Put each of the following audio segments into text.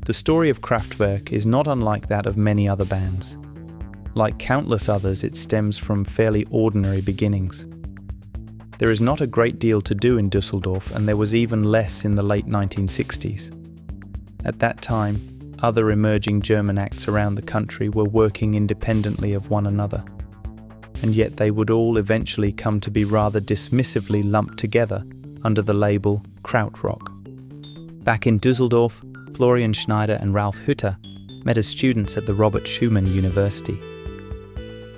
The story of Kraftwerk is not unlike that of many other bands. Like countless others, it stems from fairly ordinary beginnings. There is not a great deal to do in Düsseldorf, and there was even less in the late 1960s. At that time, other emerging German acts around the country were working independently of one another, and yet they would all eventually come to be rather dismissively lumped together under the label Krautrock. Back in Düsseldorf, Florian Schneider and Ralf Hütter met as students at the Robert Schumann University.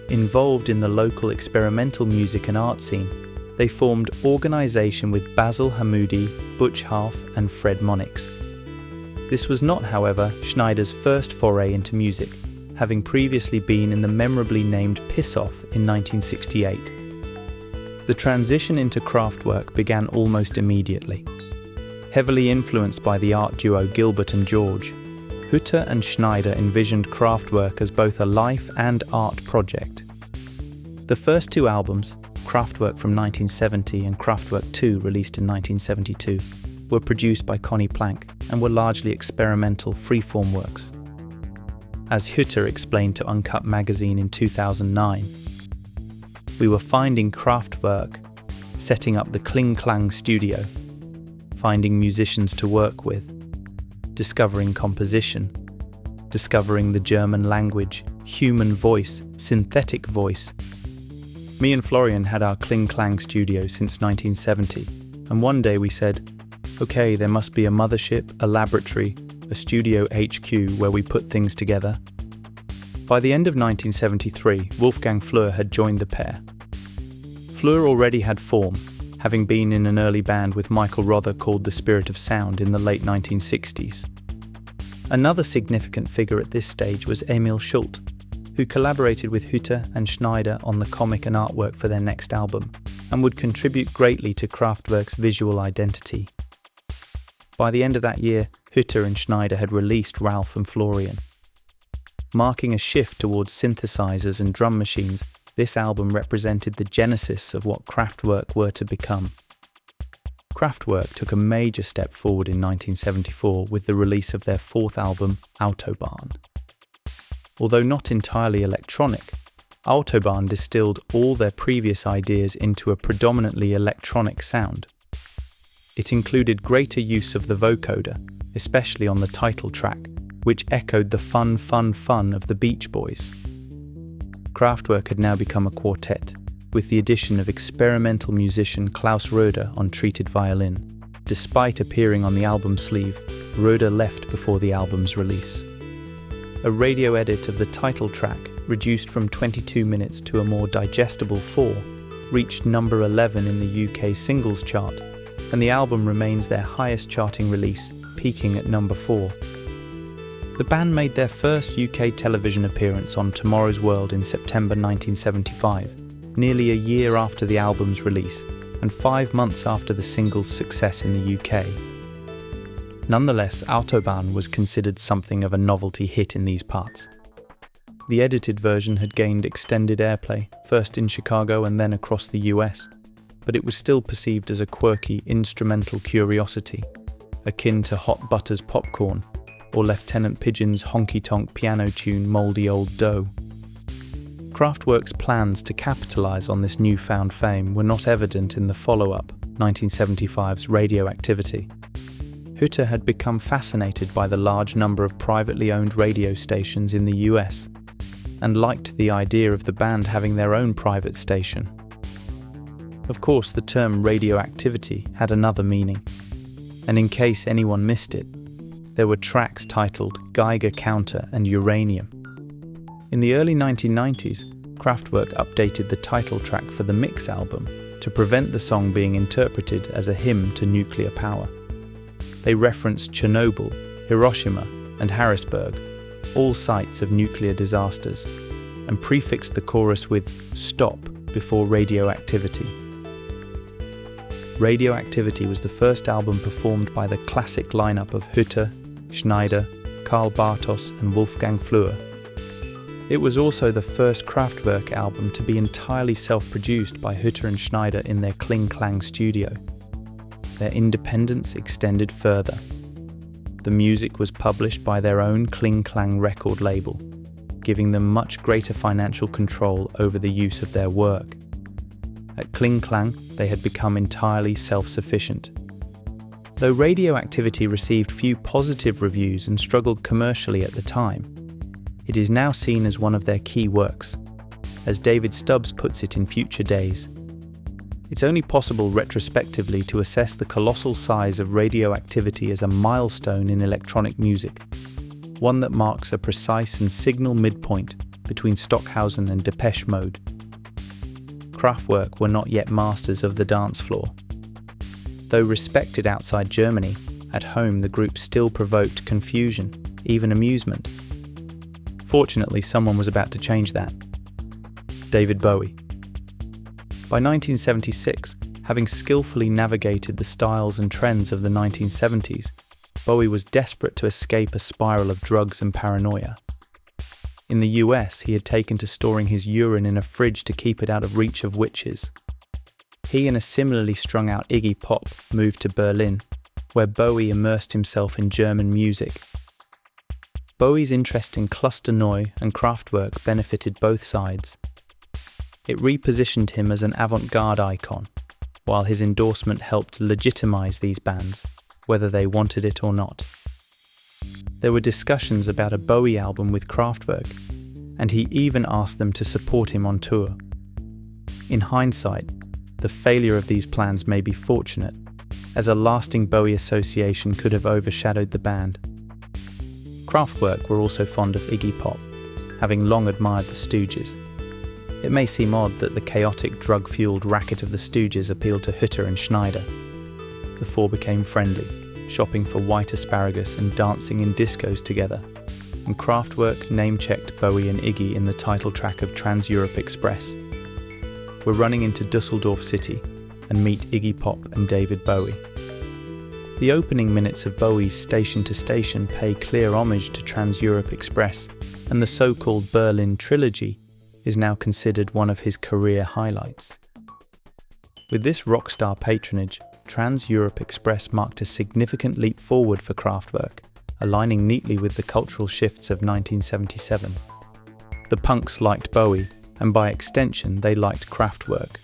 Involved in the local experimental music and art scene, they formed organisation with Basil Hamoudi, Butch Harf and Fred Monix. This was not, however, Schneider's first foray into music, having previously been in the memorably named Piss Off in 1968. The transition into Kraftwerk began almost immediately. Heavily influenced by the art duo Gilbert and George, Hütter and Schneider envisioned Kraftwerk as both a life and art project. The first two albums, Kraftwerk from 1970 and Kraftwerk 2 released in 1972, were produced by Conny Plank and were largely experimental freeform works. As Hütter explained to Uncut magazine in 2009, "We were finding Kraftwerk, setting up the Kling Klang studio, finding musicians to work with, discovering composition, discovering the German language, human voice, synthetic voice. Me and Florian had our Kling Klang studio since 1970, and one day we said, okay, there must be a mothership, a laboratory, a studio HQ where we put things together." By the end of 1973, Wolfgang Flür had joined the pair. Flür already had form, having been in an early band with Michael Rother called The Spirit of Sound in the late 1960s. Another significant figure at this stage was Emil Schult, who collaborated with Hütter and Schneider on the comic and artwork for their next album, and would contribute greatly to Kraftwerk's visual identity. By the end of that year, Hütter and Schneider had released Ralf and Florian. Marking a shift towards synthesizers and drum machines, this album represented the genesis of what Kraftwerk were to become. Kraftwerk took a major step forward in 1974 with the release of their fourth album, Autobahn. Although not entirely electronic, Autobahn distilled all their previous ideas into a predominantly electronic sound. It included greater use of the vocoder, especially on the title track, which echoed the fun, fun, fun of the Beach Boys. Kraftwerk had now become a quartet, with the addition of experimental musician Klaus Roeder on treated violin. Despite appearing on the album sleeve, Roeder left before the album's release. A radio edit of the title track, reduced from 22 minutes to a more digestible 4, reached number 11 in the UK singles chart, and the album remains their highest charting release, peaking at number 4. The band made their first UK television appearance on Tomorrow's World in September 1975, nearly a year after the album's release, and 5 months after the single's success in the UK. Nonetheless, Autobahn was considered something of a novelty hit in these parts. The edited version had gained extended airplay, first in Chicago and then across the US, but it was still perceived as a quirky instrumental curiosity, akin to Hot Butter's Popcorn, or Lieutenant Pigeon's honky-tonk piano tune Mouldy Old Dough. Kraftwerk's plans to capitalise on this newfound fame were not evident in the follow-up, 1975's Radioactivity. Hütter had become fascinated by the large number of privately owned radio stations in the US, and liked the idea of the band having their own private station. Of course, the term radioactivity had another meaning, and in case anyone missed it, there were tracks titled Geiger Counter and Uranium. In the early 1990s, Kraftwerk updated the title track for the Mix album to prevent the song being interpreted as a hymn to nuclear power. They referenced Chernobyl, Hiroshima, and Harrisburg, all sites of nuclear disasters, and prefixed the chorus with "Stop" before Radioactivity. Radioactivity was the first album performed by the classic lineup of Hütter, Schneider, Karl Bartos and Wolfgang Flür. It was also the first Kraftwerk album to be entirely self-produced by Hütter and Schneider in their Kling Klang studio. Their independence extended further. the music was published by their own Kling Klang record label, giving them much greater financial control over the use of their work. At Kling Klang, they had become entirely self-sufficient. Though Radioactivity received few positive reviews and struggled commercially at the time, it is now seen as one of their key works. As David Stubbs puts it in Future Days, it's only possible retrospectively to assess the colossal size of Radioactivity as a milestone in electronic music, one that marks a precise and signal midpoint between Stockhausen and Depeche Mode. Kraftwerk were not yet masters of the dance floor. Though respected outside Germany, at home the group still provoked confusion, even amusement. Fortunately, someone was about to change that. David Bowie. By 1976, having skillfully navigated the styles and trends of the 1970s, Bowie was desperate to escape a spiral of drugs and paranoia. In the US, he had taken to storing his urine in a fridge to keep it out of reach of witches. He and a similarly strung out Iggy Pop moved to Berlin, where Bowie immersed himself in German music. Bowie's interest in Cluster Neu and Kraftwerk benefited both sides. It repositioned him as an avant-garde icon, while his endorsement helped legitimize these bands, whether they wanted it or not. There were discussions about a Bowie album with Kraftwerk, and he even asked them to support him on tour. In hindsight, the failure of these plans may be fortunate, as a lasting Bowie association could have overshadowed the band. Kraftwerk were also fond of Iggy Pop, having long admired the Stooges. It may seem odd that the chaotic, drug-fueled racket of the Stooges appealed to Hütter and Schneider. The four became friendly, shopping for white asparagus and dancing in discos together, and Kraftwerk name-checked Bowie and Iggy in the title track of Trans-Europe Express. We're running into Düsseldorf city and meet Iggy Pop and David Bowie. The opening minutes of Bowie's Station to Station pay clear homage to Trans-Europe Express, and the so-called Berlin Trilogy is now considered one of his career highlights. With this rock star patronage, Trans-Europe Express marked a significant leap forward for Kraftwerk, aligning neatly with the cultural shifts of 1977. The punks liked Bowie, and by extension they liked Kraftwerk.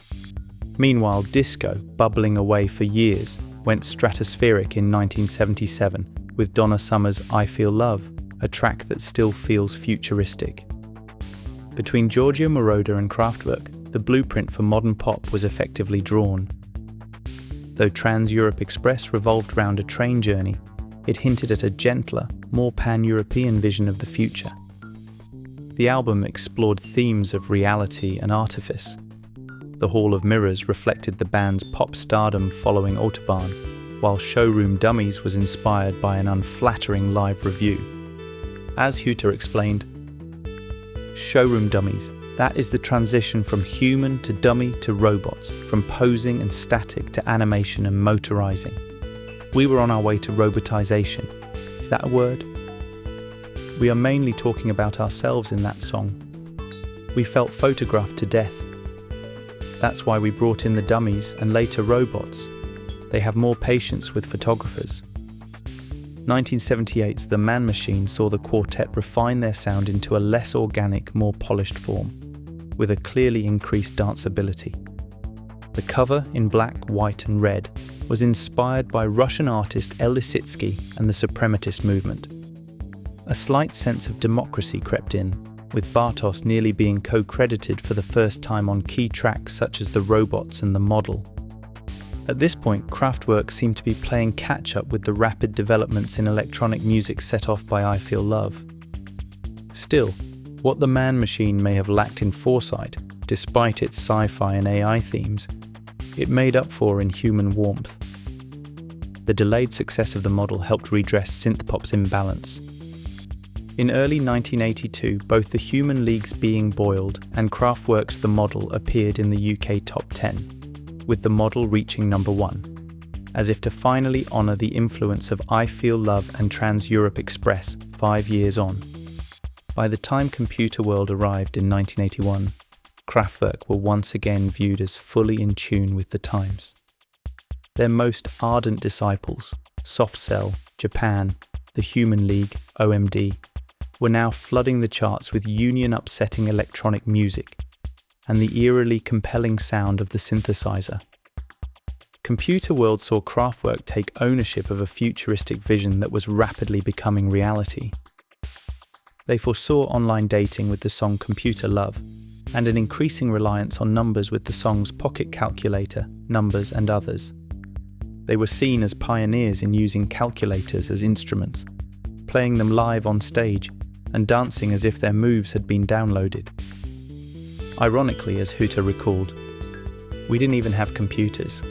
Meanwhile, disco, bubbling away for years, went stratospheric in 1977 with Donna Summer's I Feel Love, a track that still feels futuristic. Between Giorgio Moroder and Kraftwerk, the blueprint for modern pop was effectively drawn. Though Trans-Europe Express revolved around a train journey, it hinted at a gentler, more pan-European vision of the future. The album explored themes of reality and artifice. The Hall of Mirrors reflected the band's pop stardom following Autobahn, while Showroom Dummies was inspired by an unflattering live review. As Hütter explained, Showroom Dummies, that is the transition from human to dummy to robots, from posing and static to animation and motorizing. We were on our way to robotization. Is that a word? We are mainly talking about ourselves in that song. We felt photographed to death. That's why we brought in the dummies and later robots. They have more patience with photographers. 1978's The Man Machine saw the quartet refine their sound into a less organic, more polished form, with a clearly increased danceability. The cover, in black, white and red, was inspired by Russian artist El Lissitzky and the Suprematist movement. A slight sense of democracy crept in, with Bartos nearly being co-credited for the first time on key tracks such as The Robots and The Model. At this point, Kraftwerk seemed to be playing catch-up with the rapid developments in electronic music set off by I Feel Love. Still, what The Man Machine may have lacked in foresight, despite its sci-fi and AI themes, it made up for in human warmth. The delayed success of The Model helped redress synthpop's imbalance. In early 1982, both The Human League's Being Boiled and Kraftwerk's The Model appeared in the UK top 10. With The Model reaching number 1, as if to finally honour the influence of I Feel Love and Trans-Europe Express 5 years on. By the time Computer World arrived in 1981, Kraftwerk were once again viewed as fully in tune with the times. Their most ardent disciples, Soft Cell, Japan, the Human League, OMD, were now flooding the charts with union-upsetting electronic music and the eerily compelling sound of the synthesizer. Computer World saw Kraftwerk take ownership of a futuristic vision that was rapidly becoming reality. They foresaw online dating with the song Computer Love, and an increasing reliance on numbers with the songs Pocket Calculator, Numbers and others. They were seen as pioneers in using calculators as instruments, playing them live on stage and dancing as if their moves had been downloaded. Ironically, as Hütter recalled, we didn't even have computers.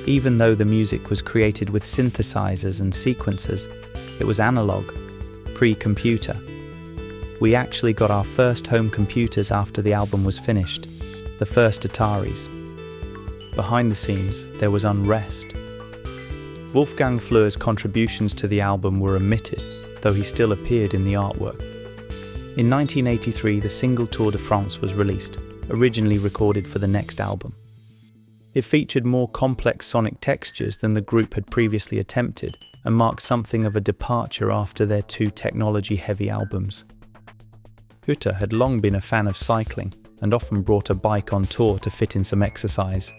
Even though the music was created with synthesizers and sequencers, it was analog, pre-computer. We actually got our first home computers after the album was finished, the first Ataris. Behind the scenes, there was unrest. Wolfgang Fleur's contributions to the album were omitted, though he still appeared in the artwork. In 1983, the single Tour de France was released, originally recorded for the next album. It featured more complex sonic textures than the group had previously attempted and marked something of a departure after their two technology-heavy albums. Hütter had long been a fan of cycling and often brought a bike on tour to fit in some exercise.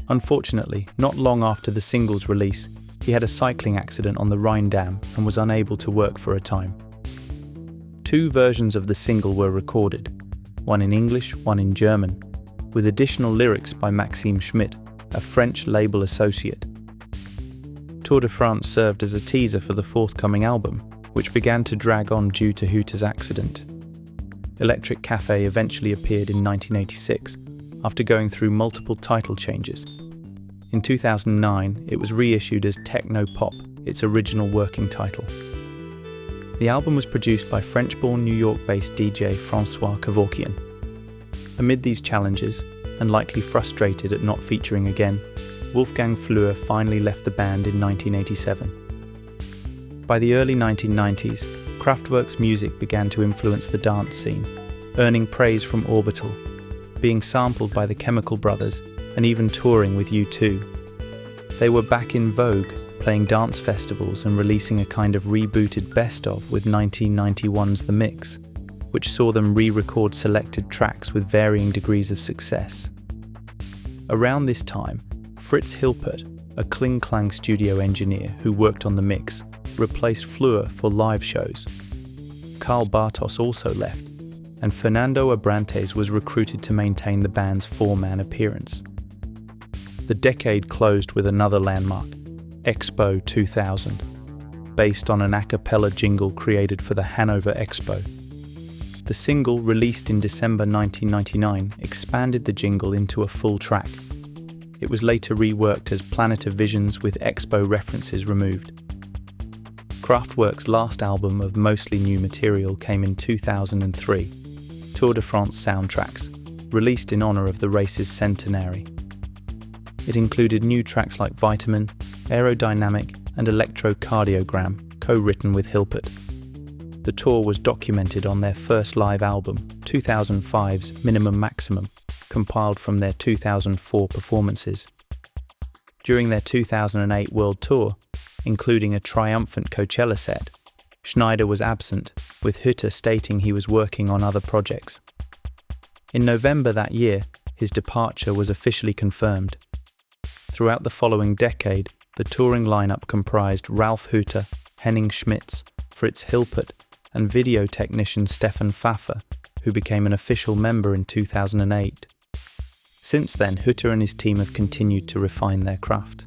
Unfortunately, not long after the single's release, he had a cycling accident on the Rhine Dam and was unable to work for a time. Two versions of the single were recorded, one in English, one in German, with additional lyrics by Maxime Schmidt, a French label associate. Tour de France served as a teaser for the forthcoming album, which began to drag on due to Hütter's accident. Electric Café eventually appeared in 1986, after going through multiple title changes. In 2009, it was reissued as Techno Pop, its original working title. The album was produced by French-born New York-based DJ Francois Kevorkian. Amid these challenges, and likely frustrated at not featuring again, Wolfgang Flür finally left the band in 1987. By the early 1990s, Kraftwerk's music began to influence the dance scene, earning praise from Orbital, being sampled by the Chemical Brothers, and even touring with U2. They were back in vogue, playing dance festivals and releasing a kind of rebooted best-of with 1991's The Mix, which saw them re-record selected tracks with varying degrees of success. Around this time, Fritz Hilpert, a Kling Klang studio engineer who worked on The Mix, replaced Fleur for live shows. Karl Bartos also left, and Fernando Abrantes was recruited to maintain the band's four-man appearance. The decade closed with another landmark, Expo 2000, based on an a cappella jingle created for the Hanover Expo. The single, released in December 1999, expanded the jingle into a full track. It was later reworked as Planet of Visions with Expo references removed. Kraftwerk's last album of mostly new material came in 2003, Tour de France Soundtracks, released in honour of the race's centenary. It included new tracks like Vitamin, Aerodynamic and Electrocardiogram, co-written with Hilpert. The tour was documented on their first live album, 2005's Minimum Maximum, compiled from their 2004 performances. During their 2008 world tour, including a triumphant Coachella set, Schneider was absent, with Hütter stating he was working on other projects. In November that year, his departure was officially confirmed. Throughout the following decade, the touring lineup comprised Ralf Hütter, Henning Schmitz, Fritz Hilpert, and video technician Stefan Pfaffer, who became an official member in 2008. Since then, Hütter and his team have continued to refine their craft.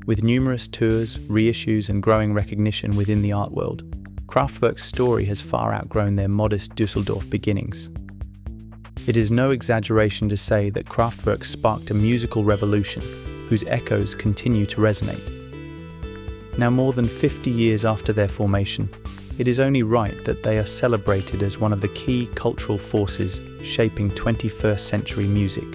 With numerous tours, reissues and growing recognition within the art world, Kraftwerk's story has far outgrown their modest Düsseldorf beginnings. It is no exaggeration to say that Kraftwerk sparked a musical revolution whose echoes continue to resonate. Now more than 50 years after their formation, it is only right that they are celebrated as one of the key cultural forces shaping 21st century music.